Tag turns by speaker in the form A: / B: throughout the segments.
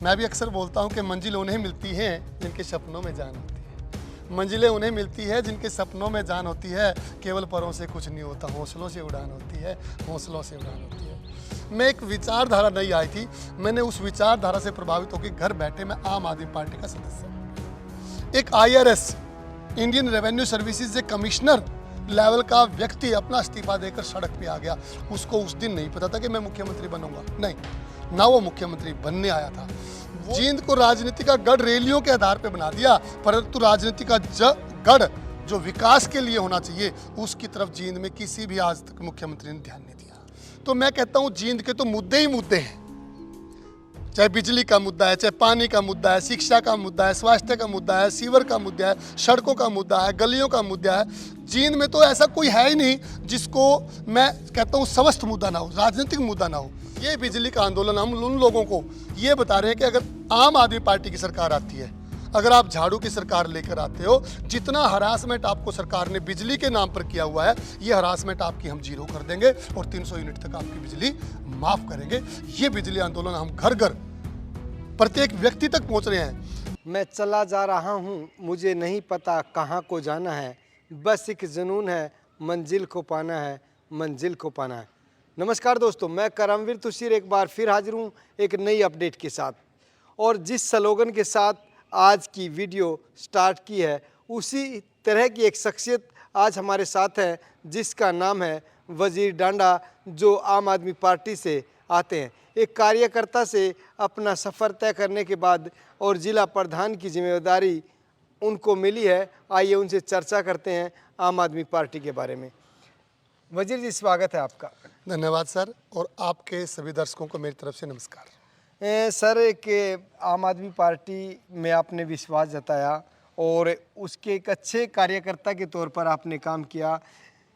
A: मैं भी अक्सर बोलता हूँ कि मंजिल उन्हें मिलती है जिनके सपनों में जान होती है। मंजिलें उन्हें मिलती है जिनके सपनों में जान होती है। केवल परों से कुछ नहीं होता, हौसलों से उड़ान होती है, हौसलों से उड़ान होती है। मैं एक विचारधारा नहीं आई थी, मैंने उस विचारधारा से प्रभावित होकर घर बैठे मैं आम आदमी पार्टी का सदस्य हूँ। एक IRS इंडियन रेवेन्यू सर्विसेज के कमिश्नर लेवल का व्यक्ति अपना इस्तीफा देकर सड़क पे आ गया। उसको उस दिन नहीं पता था कि मैं मुख्यमंत्री बनूंगा, नहीं ना वो मुख्यमंत्री बनने आया था। जींद को राजनीति का गढ़ रैलियों के आधार पे बना दिया, परंतु राजनीति का गढ़ जो विकास के लिए होना चाहिए उसकी तरफ जींद में किसी भी आज तक मुख्यमंत्री ने ध्यान नहीं दिया। तो मैं कहता हूँ जींद के तो मुद्दे ही मुद्दे हैं, चाहे बिजली का मुद्दा है, चाहे पानी का मुद्दा है, शिक्षा का मुद्दा है, स्वास्थ्य का मुद्दा है, सीवर का मुद्दा है, सड़कों का मुद्दा है, गलियों का मुद्दा है। जींद में तो ऐसा कोई है ही नहीं जिसको मैं कहता हूँ स्वस्थ मुद्दा ना हो, राजनीतिक मुद्दा ना हो। ये बिजली का आंदोलन हम उन लोगों को ये बता रहे हैं कि अगर आम आदमी पार्टी की सरकार आती है, अगर आप झाड़ू की सरकार लेकर आते हो, जितना हरासमेंट आपको सरकार ने बिजली के नाम पर किया हुआ है, ये हरासमेंट आपकी हम जीरो कर देंगे और 300 यूनिट तक आपकी बिजली माफ करेंगे। ये बिजली आंदोलन हम घर घर प्रत्येक व्यक्ति तक पहुंच रहे हैं।
B: मैं चला जा रहा हूँ, मुझे नहीं पता कहाँ को जाना है, बस एक जुनून है, मंजिल को पाना है, मंजिल को पाना है। नमस्कार दोस्तों, मैं करमवीर तुषार एक बार फिर हाजिर हूँ एक नई अपडेट के साथ। और जिस स्लोगन के साथ आज की वीडियो स्टार्ट की है, उसी तरह की एक शख्सियत आज हमारे साथ है जिसका नाम है वजीर डांडा, जो आम आदमी पार्टी से आते हैं। एक कार्यकर्ता से अपना सफ़र तय करने के बाद और ज़िला प्रधान की जिम्मेदारी उनको मिली है। आइए उनसे चर्चा करते हैं आम आदमी पार्टी के बारे में। वजीर जी, स्वागत है आपका।
A: धन्यवाद सर, और आपके सभी दर्शकों को मेरी तरफ से नमस्कार।
B: सर, एक आम आदमी पार्टी में आपने विश्वास जताया और उसके एक अच्छे कार्यकर्ता के तौर पर आपने काम किया।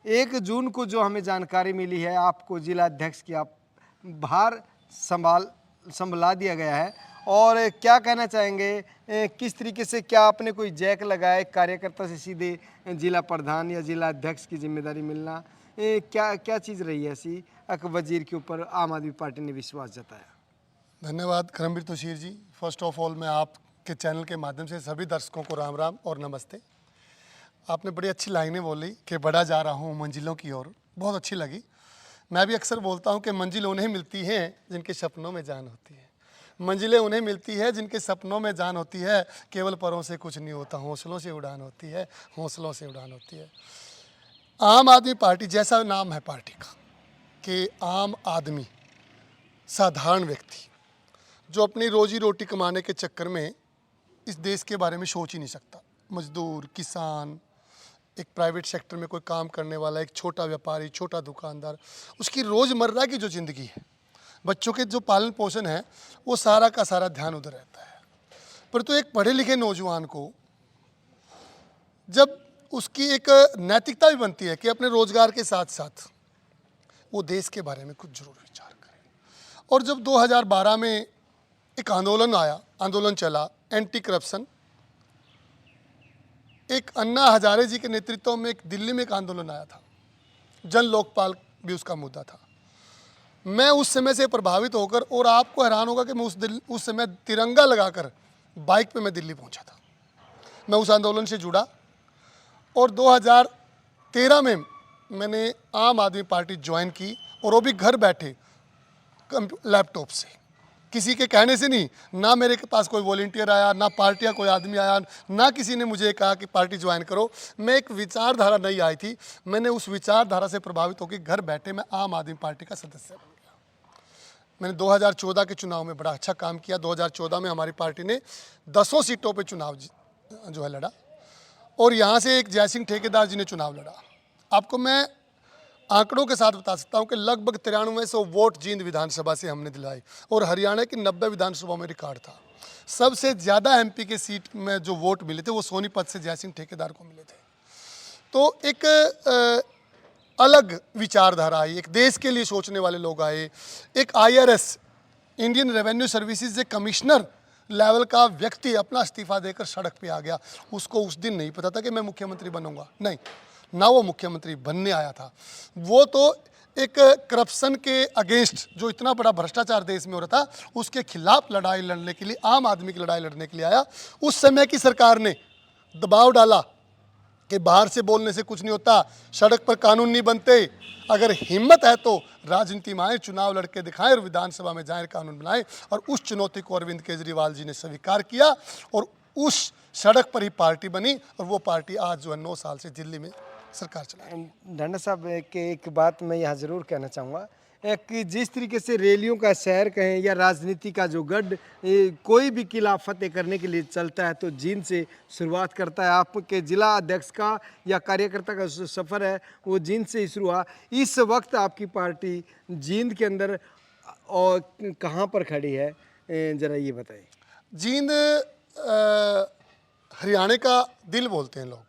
B: 1 जून को जो हमें जानकारी मिली है, आपको जिला अध्यक्ष की आप भार संभला दिया गया है, और क्या कहना चाहेंगे, किस तरीके से, क्या आपने कोई जैक लगाया कार्यकर्ता से सीधे जिला प्रधान या जिला अध्यक्ष की जिम्मेदारी मिलना, क्या चीज़ रही है ऐसी वजीर के ऊपर आम आदमी पार्टी ने विश्वास जताया?
A: धन्यवाद Karambir Tushar ji. First of all मैं आपके चैनल के माध्यम से सभी दर्शकों को राम राम और नमस्ते। आपने बड़ी अच्छी लाइनें बोली कि बढ़ा जा रहा हूँ मंजिलों की ओर, बहुत अच्छी लगी। मैं भी अक्सर बोलता हूँ कि मंजिल उन्हें मिलती है जिनके सपनों में जान होती है। मंजिलें उन्हें मिलती है जिनके सपनों में जान होती है। केवल परों से कुछ नहीं होता, हौसलों से उड़ान होती है, हौसलों से उड़ान होती है। आम आदमी पार्टी, जैसा नाम है पार्टी का कि आम आदमी, साधारण व्यक्ति जो अपनी रोजी रोटी कमाने के चक्कर में इस देश के बारे में सोच ही नहीं सकता। मजदूर, किसान, एक प्राइवेट सेक्टर में कोई काम करने वाला, एक छोटा व्यापारी, छोटा दुकानदार, उसकी रोज़मर्रा की जो ज़िंदगी है, बच्चों के जो पालन पोषण है, वो सारा का सारा ध्यान उधर रहता है। परंतु एक पढ़े लिखे नौजवान को जब उसकी एक नैतिकता भी बनती है कि अपने रोजगार के साथ साथ वो देश के बारे में कुछ जरूर विचार करे। और जब 2012 में एक आंदोलन चला एंटी करप्शन, एक अन्ना हजारे जी के नेतृत्व में एक दिल्ली में एक आंदोलन आया था, जन लोकपाल भी उसका मुद्दा था। मैं उस समय से प्रभावित होकर, और आपको हैरान होगा कि मैं उस समय तिरंगा लगाकर बाइक पे मैं दिल्ली पहुंचा था। मैं उस आंदोलन से जुड़ा और 2013 में मैंने आम आदमी पार्टी ज्वाइन की, और वो भी घर बैठे लैपटॉप से, किसी के कहने से नहीं। ना मेरे पास कोई वॉलंटियर आया, ना पार्टी का कोई आदमी आया, ना किसी ने मुझे कहा कि पार्टी ज्वाइन करो। मैं एक विचारधारा नहीं आई थी, मैंने उस विचारधारा से प्रभावित होकर घर बैठे मैं आम आदमी पार्टी का सदस्य बन गया। मैंने 2014 के चुनाव में बड़ा अच्छा काम किया। 2014 में हमारी पार्टी ने 10 सीटों पर चुनाव जो है लड़ा, और यहाँ से एक जय सिंह ठेकेदार जी ने चुनाव लड़ा। आपको मैं आंकड़ों के साथ बता सकता हूँ कि लगभग 9300 वोट जींद विधानसभा से हमने दिलाए, और हरियाणा की 90 विधानसभा में रिकॉर्ड था। सबसे ज़्यादा MP के सीट में जो वोट मिले थे वो सोनीपत से जय सिंह ठेकेदार को मिले थे। तो एक अलग विचारधारा आई, एक देश के लिए सोचने वाले लोग आए। एक IRS इंडियन रेवेन्यू सर्विसेज के कमिश्नर लेवल का व्यक्ति अपना इस्तीफा देकर सड़क पे आ गया। उसको उस दिन नहीं पता था कि मैं मुख्यमंत्री बनूंगा, नहीं ना वो मुख्यमंत्री बनने आया था। वो तो एक करप्शन के अगेंस्ट, जो इतना बड़ा भ्रष्टाचार देश में हो रहा था, उसके खिलाफ लड़ाई लड़ने के लिए, आम आदमी की लड़ाई लड़ने के लिए आया। उस समय की सरकार ने दबाव डाला कि बाहर से बोलने से कुछ नहीं होता, सड़क पर कानून नहीं बनते, अगर हिम्मत है तो राजनीति में आए, चुनाव लड़के दिखाएं और विधानसभा में जाएं, कानून बनाएं। और उस चुनौती को अरविंद केजरीवाल जी ने स्वीकार किया और उस सड़क पर ही पार्टी बनी और वो पार्टी आज जो है 9 साल से दिल्ली में सरकार चला रही है।
B: ढांडा साहब, एक बात मैं यहाँ ज़रूर कहना चाहूँगा कि जिस तरीके से रैलियों का शहर कहें या राजनीति का जो गढ़ कोई भी किला फतेह करने के लिए चलता है तो जींद से शुरुआत करता है। आपके जिला अध्यक्ष का या कार्यकर्ता का जो सफ़र है वो जींद से ही शुरू हुआ। इस वक्त आपकी पार्टी जींद के अंदर और कहाँ पर खड़ी है, ज़रा ये बताइए।
A: जींद हरियाणा का दिल बोलते हैं लोग।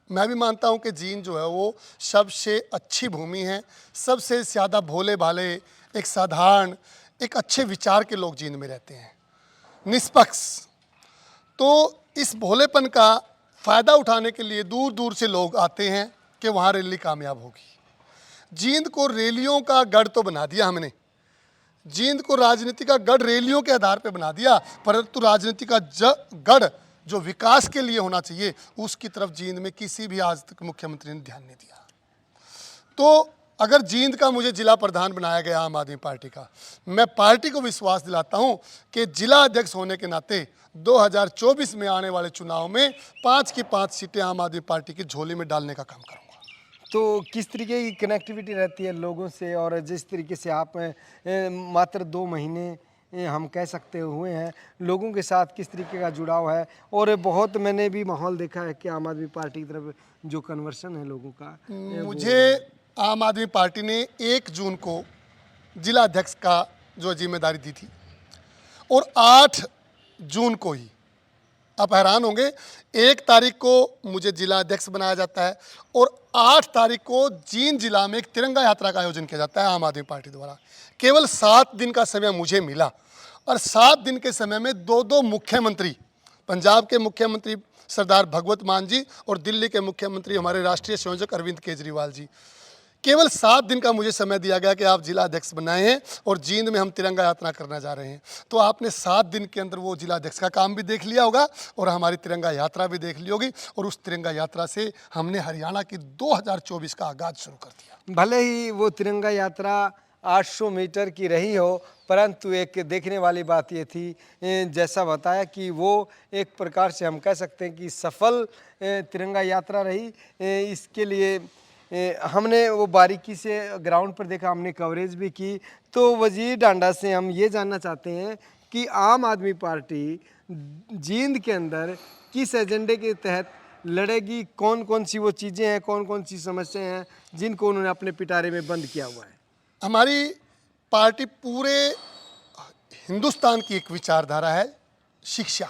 A: मैं भी मानता हूं कि जींद जो है वो सबसे अच्छी भूमि है, सबसे ज़्यादा भोले भाले, एक साधारण, एक अच्छे विचार के लोग जींद में रहते हैं, निष्पक्ष। तो इस भोलेपन का फ़ायदा उठाने के लिए दूर दूर से लोग आते हैं कि वहाँ रैली कामयाब होगी। जींद को रैलियों का गढ़ तो बना दिया हमने, जींद को राजनीति का गढ़ रैलियों के आधार पर बना दिया, परंतु राजनीति का गढ़ जो विकास के लिए होना चाहिए उसकी तरफ जींद में किसी भी आज तक मुख्यमंत्री ने ध्यान नहीं दिया। तो अगर जींद का मुझे जिला प्रधान बनाया गया आम आदमी पार्टी का, मैं पार्टी को विश्वास दिलाता हूं कि जिला अध्यक्ष होने के नाते 2024 में आने वाले चुनाव में 5 की 5 सीटें आम आदमी पार्टी की झोली में डालने का काम करूंगा।
B: तो किस तरीके की कनेक्टिविटी रहती है लोगों से, और जिस तरीके से आप मात्र 2 महीने हम कह सकते हुए हैं, लोगों के साथ किस तरीके का जुड़ाव है, और बहुत मैंने भी माहौल देखा है कि आम आदमी पार्टी की तरफ जो कन्वर्सन है लोगों का।
A: मुझे आम आदमी पार्टी ने 1 जून को जिला अध्यक्ष का जो जिम्मेदारी दी थी और 8 जून को ही, आप हैरान होंगे, 1 तारीख को मुझे जिला अध्यक्ष बनाया जाता है और 8 तारीख को जींद जिला में एक तिरंगा यात्रा का आयोजन किया जाता है आम आदमी पार्टी द्वारा। केवल 7 दिन का समय मुझे मिला और 7 दिन के समय में 2 मुख्यमंत्री, पंजाब के मुख्यमंत्री सरदार भगवंत मान जी और दिल्ली के मुख्यमंत्री हमारे राष्ट्रीय संयोजक अरविंद केजरीवाल जी, केवल 7 दिन का मुझे समय दिया गया कि आप जिला अध्यक्ष बनाए हैं और जींद में हम तिरंगा यात्रा करना जा रहे हैं। तो आपने 7 दिन के अंदर वो जिला अध्यक्ष का काम भी देख लिया होगा और हमारी तिरंगा यात्रा भी देख ली होगी और उस तिरंगा यात्रा से हमने हरियाणा की 2024 का आगाज शुरू कर दिया।
B: भले ही वो तिरंगा यात्रा 800 मीटर की रही हो, परंतु एक देखने वाली बात ये थी, जैसा बताया कि वो एक प्रकार से हम कह सकते हैं कि सफल तिरंगा यात्रा रही। इसके लिए हमने वो बारीकी से ग्राउंड पर देखा, हमने कवरेज भी की। तो वजीर डांडा से हम ये जानना चाहते हैं कि आम आदमी पार्टी जींद के अंदर किस एजेंडे के तहत लड़ेगी, कौन कौन सी वो चीज़ें हैं, कौन कौन सी समस्याएं हैं जिनको उन्होंने अपने पिटारे में बंद किया हुआ है।
A: हमारी पार्टी पूरे हिंदुस्तान की एक विचारधारा है, शिक्षा,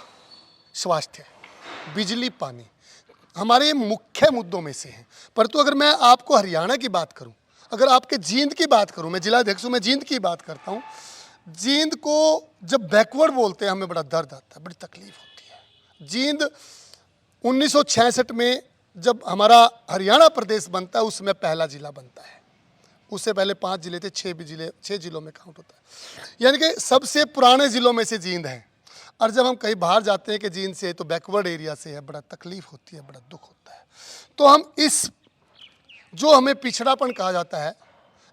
A: स्वास्थ्य, बिजली, पानी, हमारे मुख्य मुद्दों में से हैं। परंतु अगर मैं आपको हरियाणा की बात करूं, अगर आपके जींद की बात करूं, मैं जिला अध्यक्ष हूं, मैं जींद की बात करता हूं, जींद को जब बैकवर्ड बोलते हैं हमें बड़ा दर्द आता है, बड़ी तकलीफ होती है। जींद 1966 में जब हमारा हरियाणा प्रदेश बनता है उसमें पहला जिला बनता है, उससे पहले 5 जिले थे, 6 जिलों में काउंट होता है, यानी कि सबसे पुराने ज़िलों में से जींद है। और जब हम कहीं बाहर जाते हैं कि जींद से तो बैकवर्ड एरिया से है, बड़ा तकलीफ होती है, बड़ा दुख होता है। तो हम इस जो हमें पिछड़ापन कहा जाता है,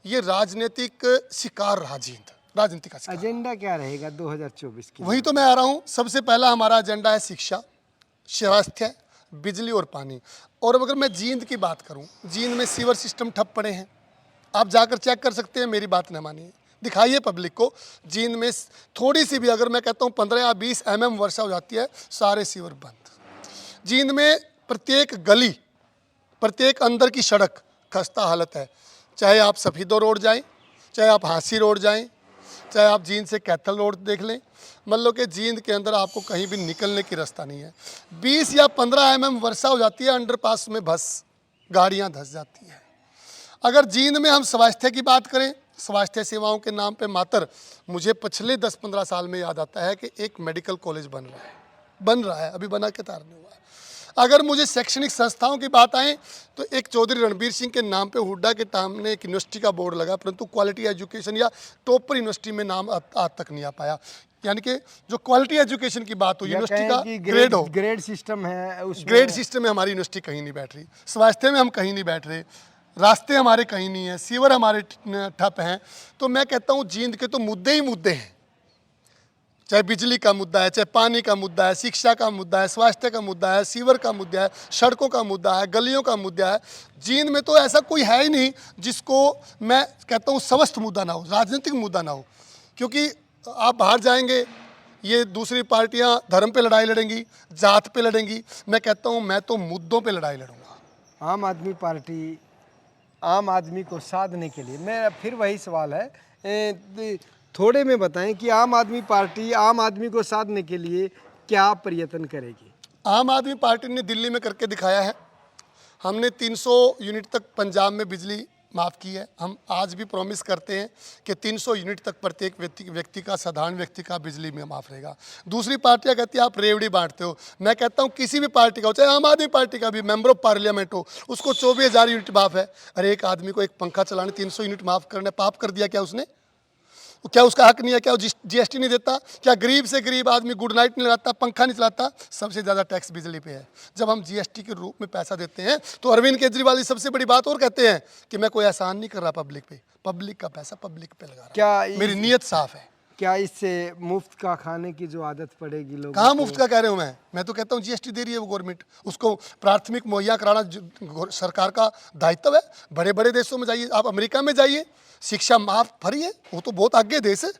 A: ये राजनीतिक शिकार रहा जींद, राजनीति का शिकार।
B: एजेंडा क्या रहेगा 2024 की?
A: वही तो मैं आ रहा हूँ। सबसे पहला हमारा एजेंडा है शिक्षा, स्वास्थ्य, बिजली और पानी। और अगर मैं जींद की बात करूँ, जींद में सीवर सिस्टम ठप पड़े हैं, आप जाकर चेक कर सकते हैं, मेरी बात न मानिए, दिखाइए पब्लिक को। जींद में थोड़ी सी भी, अगर मैं कहता हूँ 15 या 20 mm वर्षा हो जाती है, सारे सीवर बंद। जींद में प्रत्येक गली, प्रत्येक अंदर की सड़क खस्ता हालत है, चाहे आप सफीदो रोड जाएं, चाहे आप हांसी रोड जाएं, चाहे आप जींद से कैथल रोड देख लें। मान लो कि जींद के अंदर आपको कहीं भी निकलने की रास्ता नहीं है। 20 या 15 mm वर्षा हो जाती है, अंडरपास में बस गाड़ियाँ धंस जाती हैं। अगर जींद में हम स्वास्थ्य की बात करें, स्वास्थ्य सेवाओं के नाम पे मात्र मुझे पिछले 10-15 साल में याद आता है कि एक मेडिकल कॉलेज बन रहा है, अभी बना के तैयार नहीं हुआ है। अगर मुझे शैक्षणिक संस्थाओं की बात आए तो एक चौधरी रणबीर सिंह के नाम पे हुड्डा के सामने एक यूनिवर्सिटी का बोर्ड लगा, परंतु क्वालिटी एजुकेशन या टॉपर यूनिवर्सिटी में नाम आज तक नहीं आ पाया। यानी कि जो क्वालिटी एजुकेशन की बात हो, यूनिवर्सिटी का ग्रेड हो,
B: ग्रेड सिस्टम है उसमें,
A: ग्रेड सिस्टम में हमारी यूनिवर्सिटी कहीं नहीं बैठ रही, स्वास्थ्य में हम कहीं नहीं बैठ रहे, रास्ते हमारे कहीं नहीं है, सीवर हमारे ठप हैं। तो मैं कहता हूँ जींद के तो मुद्दे ही मुद्दे हैं, चाहे बिजली का मुद्दा है, चाहे पानी का मुद्दा है, शिक्षा का मुद्दा है, स्वास्थ्य का मुद्दा है, सीवर का मुद्दा है, सड़कों का मुद्दा है, गलियों का मुद्दा है। जींद में तो ऐसा कोई है ही नहीं जिसको मैं कहता हूँ समस्त मुद्दा ना हो, राजनीतिक मुद्दा ना हो। क्योंकि आप बाहर जाएंगे, ये दूसरी पार्टियां धर्म पे लड़ाई लड़ेंगी, जात पे लड़ेंगी, मैं कहता हूँ मैं तो मुद्दों पे लड़ाई लड़ूंगा।
B: आम आदमी पार्टी आम आदमी को साधने के लिए, मेरा फिर वही सवाल है, थोड़े में बताएं कि आम आदमी पार्टी आम आदमी को साधने के लिए क्या प्रयत्न करेगी?
A: आम आदमी पार्टी ने दिल्ली में करके दिखाया है। हमने 300 यूनिट तक पंजाब में बिजली माफ़ की है। हम आज भी प्रॉमिस करते हैं कि 300 यूनिट तक प्रत्येक व्यक्ति का, साधारण व्यक्ति का बिजली में माफ़ रहेगा। दूसरी पार्टियां कहती है आप रेवड़ी बांटते हो। मैं कहता हूं किसी भी पार्टी का हो, चाहे आम आदमी पार्टी का भी मेंबर ऑफ पार्लियामेंट हो, उसको 24,000 यूनिट माफ़ है। अरे एक आदमी को एक पंखा चलाने 300 यूनिट माफ़ करने पाप कर दिया क्या उसने? क्या उसका हक नहीं है? क्या वो जीएसटी नहीं देता? क्या गरीब से गरीब आदमी गुड नाइट नहीं लगाता, पंखा नहीं चलाता? सबसे ज़्यादा टैक्स बिजली पे है। जब हम जीएसटी के रूप में पैसा देते हैं तो अरविंद केजरीवाल की सबसे बड़ी बात और कहते हैं कि मैं कोई एहसान नहीं कर रहा पब्लिक पे, पब्लिक का पैसा पब्लिक पे लगा रहा।
B: क्या
A: मेरी नीयत साफ है।
B: क्या इससे मुफ्त का खाने की जो आदत पड़ेगी लोगों
A: कहाँ
B: को?
A: मुफ्त का कह रहे हूँ मैं तो कहता हूँ जीएसटी दे रही है वो गवर्नमेंट, उसको प्राथमिक मुहैया कराना सरकार का दायित्व है। बड़े बड़े देशों में जाइए, आप अमेरिका में जाइए, शिक्षा माफ भरी है, वो तो बहुत आगे देश है,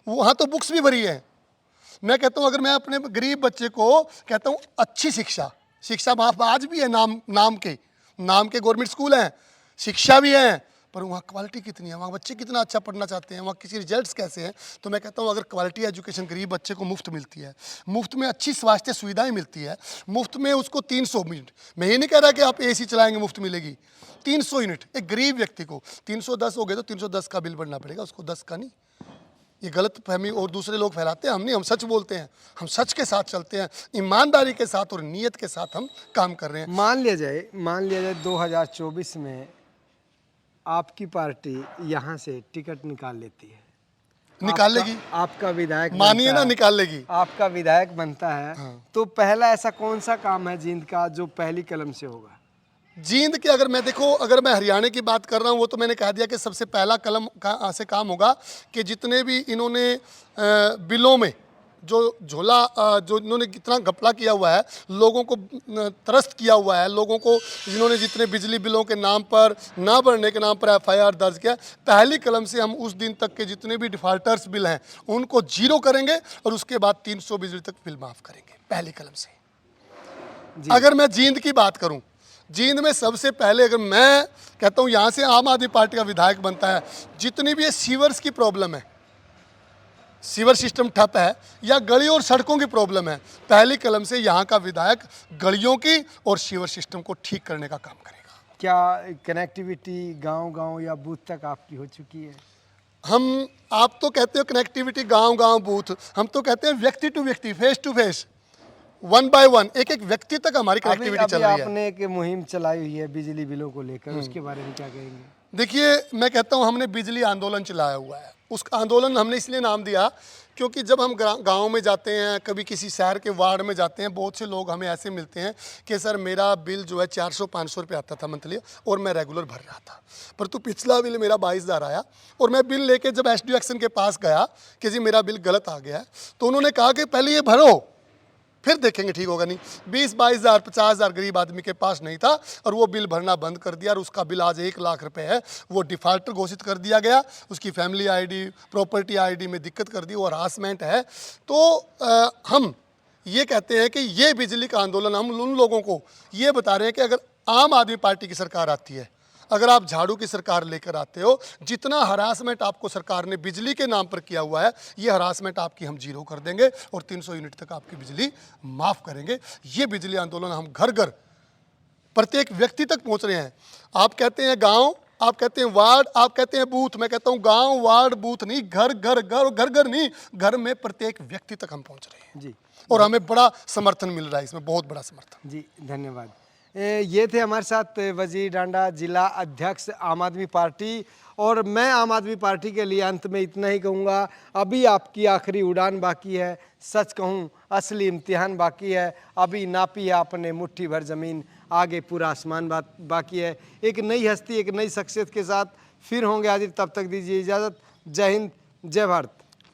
A: वहाँ तो बुक्स भी भरी है। मैं कहता हूँ अगर मैं अपने गरीब बच्चे को कहता हूँ अच्छी शिक्षा माफ आज भी है, नाम के गवर्नमेंट स्कूल हैं, शिक्षा भी है, पर वहाँ क्वालिटी कितनी है, वहाँ बच्चे कितना अच्छा पढ़ना चाहते हैं, वहाँ किसी रिजल्ट्स कैसे हैं। तो मैं कहता हूँ अगर क्वालिटी एजुकेशन गरीब बच्चे को मुफ्त मिलती है, मुफ्त में अच्छी स्वास्थ्य सुविधाएं मिलती है, मुफ्त में उसको 300 यूनिट, मैं ये नहीं कह रहा कि आप एसी चलाएंगे मुफ्त मिलेगी, 300 यूनिट एक गरीब व्यक्ति को, 310 हो गए तो 310 का बिल भरना पड़ेगा उसको, 10 का नहीं। ये गलत फहमी और दूसरे लोग फैलाते हैं, हम नहीं, हम सच बोलते हैं, हम सच के साथ चलते हैं, ईमानदारी के साथ और नीयत के साथ हम काम कर रहे हैं।
B: मान लिया जाए 2024 में आपकी पार्टी यहाँ से टिकट निकाल लेती है,
A: निकाल लेगी,
B: आपका विधायक
A: मानिए
B: बनता
A: ना,
B: है,
A: निकाल लेगी।
B: आपका विधायक बनता है, तो पहला ऐसा कौन सा काम है जींद का जो पहली कलम से होगा?
A: जींद के अगर मैं हरियाणा की बात कर रहा हूँ, वो तो मैंने कह दिया कि सबसे पहला कलम का से काम होगा कि जितने भी इन्होंने बिलों में जो झोला जो इन्होंने कितना घपला किया हुआ है, लोगों को त्रस्त किया हुआ है, लोगों को जिन्होंने जितने बिजली बिलों के नाम पर ना भरने के नाम पर एफआईआर दर्ज किया, पहली कलम से हम उस दिन तक के जितने भी डिफॉल्टर्स बिल हैं उनको जीरो करेंगे और उसके बाद 300 बिजली तक बिल माफ़ करेंगे पहली कलम से। अगर मैं जींद की बात करूँ, जींद में सबसे पहले अगर मैं कहता हूँ यहाँ से आम आदमी पार्टी का विधायक बनता है, जितनी भी ये सीवर्स की प्रॉब्लम है, सीवर सिस्टम ठप है या गली और सड़कों की प्रॉब्लम है, पहली कलम से यहाँ का विधायक गलियों की और सीवर सिस्टम को ठीक करने का काम करेगा।
B: क्या कनेक्टिविटी गांव-गांव या बूथ तक आपकी हो चुकी है?
A: आप तो कहते हो कनेक्टिविटी गांव-गांव बूथ, हम तो कहते हैं व्यक्ति टू व्यक्ति, फेस टू फेस, 1 by 1, एक व्यक्ति तक हमारी कनेक्टिविटी चल रही है।
B: आपने एक मुहिम चलाई हुई है बिजली बिलों को लेकर, उसके बारे में क्या कहेंगे?
A: देखिए, मैं कहता हूँ हमने बिजली आंदोलन चलाया हुआ है। उस आंदोलन हमने इसलिए नाम दिया क्योंकि जब हम गांव में जाते हैं, कभी किसी शहर के वार्ड में जाते हैं, बहुत से लोग हमें ऐसे मिलते हैं कि सर मेरा बिल जो है 400-500 रुपये आता था मंथली और मैं रेगुलर भर रहा था, पर तो पिछला बिल मेरा 22,000 आया और मैं बिल लेके जब एसडीओ एक्शन के पास गया कि जी मेरा बिल गलत आ गया है, तो उन्होंने कहा कि पहले ये भरो फिर देखेंगे ठीक होगा नहीं। 20-22,000 50,000 गरीब आदमी के पास नहीं था और वो बिल भरना बंद कर दिया और उसका बिल आज 1 लाख रुपए है, वो डिफॉल्टर घोषित कर दिया गया, उसकी फैमिली आईडी प्रॉपर्टी आईडी में दिक्कत कर दी, वो हरासमेंट है। तो हम ये कहते हैं कि ये बिजली का आंदोलन हम उन लोगों को ये बता रहे हैं कि अगर आम आदमी पार्टी की सरकार आती है, अगर आप झाड़ू की सरकार लेकर आते हो, जितना हरासमेंट आपको सरकार ने बिजली के नाम पर किया हुआ है, ये हरासमेंट आपकी हम जीरो कर देंगे और 300 यूनिट तक आपकी बिजली माफ़ करेंगे। ये बिजली आंदोलन हम घर घर प्रत्येक व्यक्ति तक पहुंच रहे हैं। आप कहते हैं गांव, आप कहते हैं वार्ड, आप कहते हैं बूथ, मैं कहता हूं गांव, वार्ड, बूथ नहीं, घर घर घर, घर घर नहीं, घर में प्रत्येक व्यक्ति तक हम पहुंच रहे हैं
B: जी
A: और हमें बड़ा समर्थन मिल रहा है इसमें, बहुत बड़ा समर्थन।
B: जी, धन्यवाद। ये थे हमारे साथ वजीर डांडा जिला अध्यक्ष आम आदमी पार्टी। और मैं आम आदमी पार्टी के लिए अंत में इतना ही कहूँगा, अभी आपकी आखिरी उड़ान बाकी है। सच कहूँ असली इम्तिहान बाकी है। अभी नापी है आपने मुट्ठी भर ज़मीन, आगे पूरा आसमान बाकी है। एक नई हस्ती, एक नई शख्सियत के साथ फिर होंगे हाजिर, तब तक दीजिए इजाज़त। जय हिंद, जय भारत।